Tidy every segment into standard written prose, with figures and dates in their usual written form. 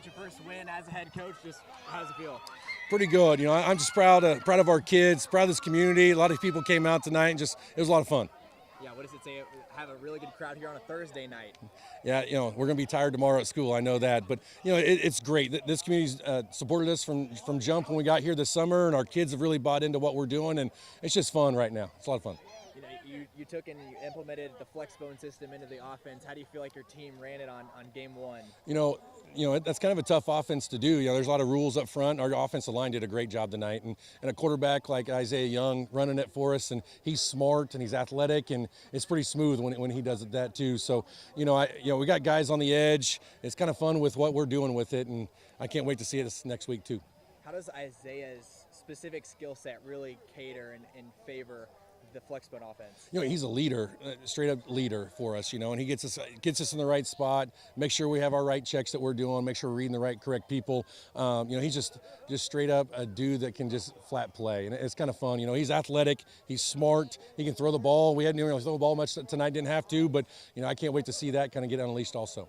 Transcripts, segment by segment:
get your first win as a head coach. Just how does it feel? Pretty good. You know, I'm just proud of our kids, proud of this community. A lot of people came out tonight, and it was a lot of fun. Yeah, what does it say? Have a really good crowd here on a Thursday night. Yeah, you know, we're going to be tired tomorrow at school. I know that, but you know, it's great. This community's supported us from jump when we got here this summer, and our kids have really bought into what we're doing, and it's just fun right now. It's a lot of fun. You know, you took and you implemented the flexbone system into the offense. How do you feel like your team ran it on game one? You know, that's kind of a tough offense to do. You know, there's a lot of rules up front. Our offensive line did a great job tonight, and a quarterback like Isaiah Young running it for us, and he's smart and he's athletic, and it's pretty smooth when he does that too. So, you know, we got guys on the edge. It's kind of fun with what we're doing with it, and I can't wait to see it this next week too. How does Isaiah's specific skill set really cater and favor the flexbone offense? You know, he's a leader, straight up leader for us, you know, and he gets us in the right spot, make sure we have our right checks that we're doing, make sure we're reading the right correct people. You know, he's just straight up a dude that can just flat play, and it's kind of fun. You know, he's athletic, he's smart, he can throw the ball. We hadn't even throw the ball much tonight, didn't have to, but you know, I can't wait to see that kind of get unleashed also.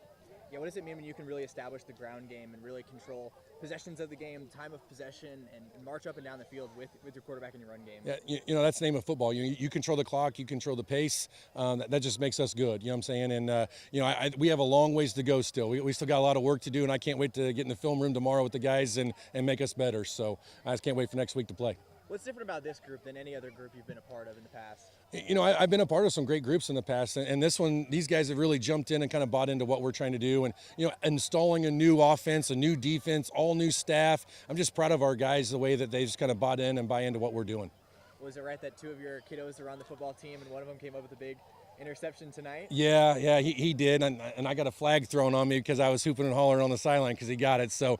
Yeah, what does it mean when you can really establish the ground game and really control possessions of the game, time of possession, and march up and down the field with your quarterback in your run game? Yeah, you know, that's the name of football. You control the clock, you control the pace. That just makes us good, you know what I'm saying? And, you know, we have a long ways to go still. We still got a lot of work to do, and I can't wait to get in the film room tomorrow with the guys and make us better. So I just can't wait for next week to play. What's different about this group than any other group you've been a part of in the past? You know, I've been a part of some great groups in the past, and this one, these guys have really jumped in and kind of bought into what we're trying to do, and you know, installing a new offense, a new defense, all new staff. I'm just proud of our guys, the way that they just kind of bought in and buy into what we're doing. Was it right that two of your kiddos are on the football team, and one of them came up with a big interception tonight? Yeah, he did, and I got a flag thrown on me because I was hooping and hollering on the sideline because he got it. So,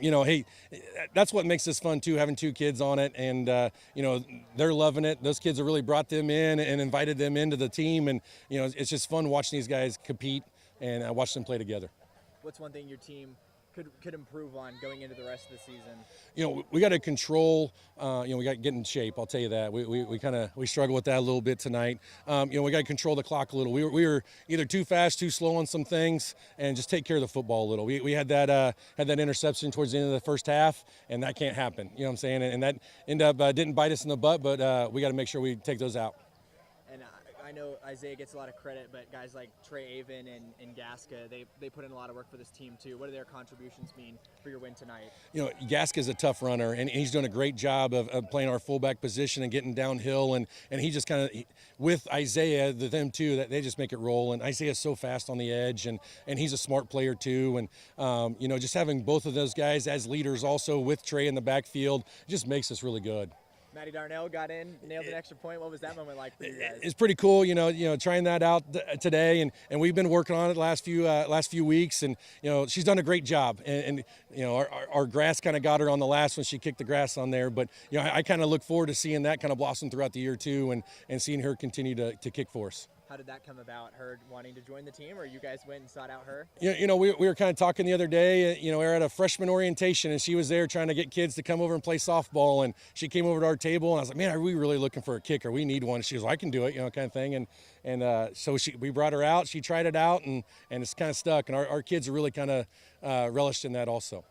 you know, hey, that's what makes this fun too, having two kids on it, and you know, they're loving it. Those kids have really brought them in and invited them into the team, and you know, it's just fun watching these guys compete and watch them play together. What's one thing your team could improve on going into the rest of the season? You know, we got to control. You know, we got to get in shape. I'll tell you that. We struggle with that a little bit tonight. You know, we got to control the clock a little. We were either too fast, too slow on some things, and just take care of the football a little. We had that interception towards the end of the first half, and that can't happen. You know what I'm saying? And that ended up didn't bite us in the butt, but we got to make sure we take those out. And I know Isaiah gets a lot of credit, but guys like Trey Avon and Gasca, they put in a lot of work for this team too. What do their contributions mean for your win tonight? You know, Gasca's a tough runner, and he's doing a great job of playing our fullback position and getting downhill, and he just kind of, with Isaiah, them two, that they just make it roll. And Isaiah's so fast on the edge, and he's a smart player too. And you know, just having both of those guys as leaders also with Trey in the backfield just makes us really good. Matty Darnell got in, nailed an extra point. What was that moment like for you guys? It's pretty cool, you know, trying that out today, and we've been working on it last few weeks, and you know, she's done a great job. And you know, our grass kind of got her on the last one. She kicked the grass on there, but you know, I kind of look forward to seeing that kind of blossom throughout the year too, and seeing her continue to kick for us. How did that come about? Her wanting to join the team, or you guys went and sought out her? You know, we were kind of talking the other day. You know, we were at a freshman orientation, and she was there trying to get kids to come over and play softball. And she came over to our table, and I was like, "Man, are we really looking for a kicker? We need one." She was like, "I can do it," you know, kind of thing. And so we brought her out. She tried it out, and it's kind of stuck. And our kids are really kind of relished in that also.